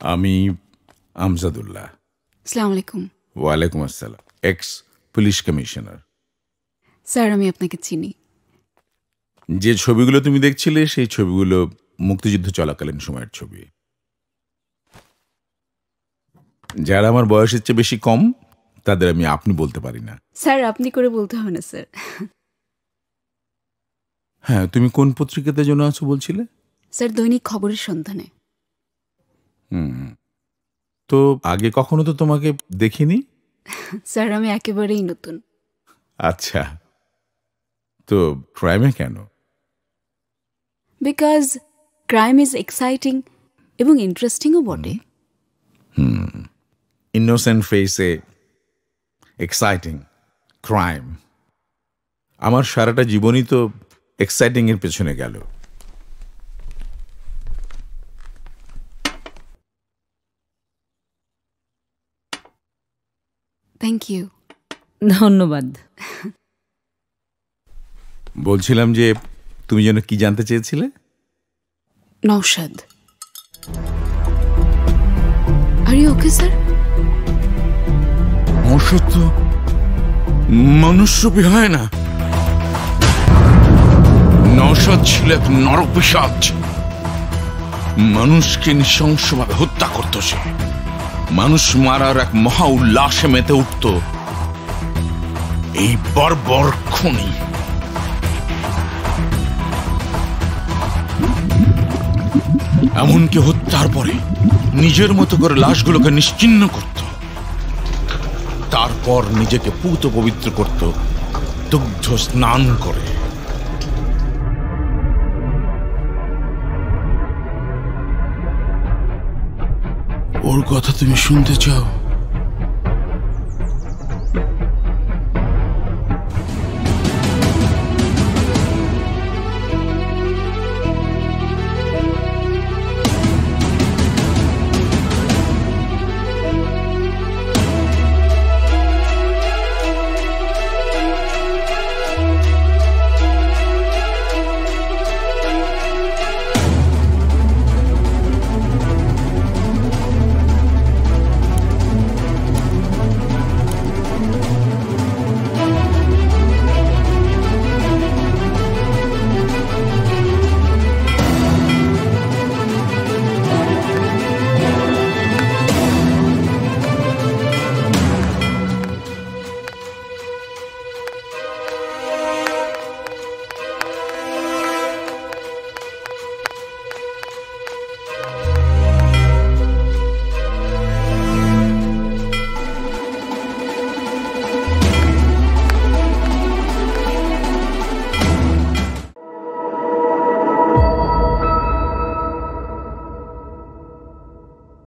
আমি আমজাদুল্লাহ। আসসালামু আলাইকুম। ওয়ালাইকুম আসসালাম। X police commissioner. স্যার, আমি আপনাকে চিনি। যে ছবিগুলো তুমি দেখছিলে সেই ছবিগুলো মুক্তিযুদ্ধ চলাকালীন সময়ের ছবি। যারা আমার বয়সের চেয়ে বেশি কম তাদের আমি আপনি বলতে পারি না। স্যার, আপনি করে বলতে হবে না স্যার। হ্যাঁ, তুমি কোন পত্রিকাতে জন্য আছো বলছিলে? স্যার, দৈনিক খবরের সন্ধানে। তো আগে কখনো তো তোমাকে দেখিনি। স্যার, আমি একেবারেই নতুন। আচ্ছা, তো ক্রাইমে কেন? বিকজ ক্রাইম ইজ এক্সাইটিং এবং ইন্টারেস্টিংও বটে। ইনোসেন্ট ফেসে এক্সাইটিং ক্রাইম। আমার সারাটা জীবনই তো এক্সাইটিং এর পেছনে গেল। Thank you. ধন্যবাদ। বলছিলাম যে তুমি যেন কি জানতে চেয়েছিলে? Naushad, are you okay sir? Naushad তো মনুষ্যরূপী হয় না। নওশাদ ছিল এক নরপিশাচ। মানুষকে নৃশংসভাবে হত্যা করত সে। মানুষ মারার এক মহা উল্লাসে মেতে উঠত এই বর্বর খুনি। এমনকি হত্যার পরে নিজের মতো করে লাশগুলোকে নিশ্চিহ্ন করত, তারপর নিজেকে পূত পবিত্র করত দুগ্ধ স্নান করে। ওর কথা তুমি শুনতে চাও?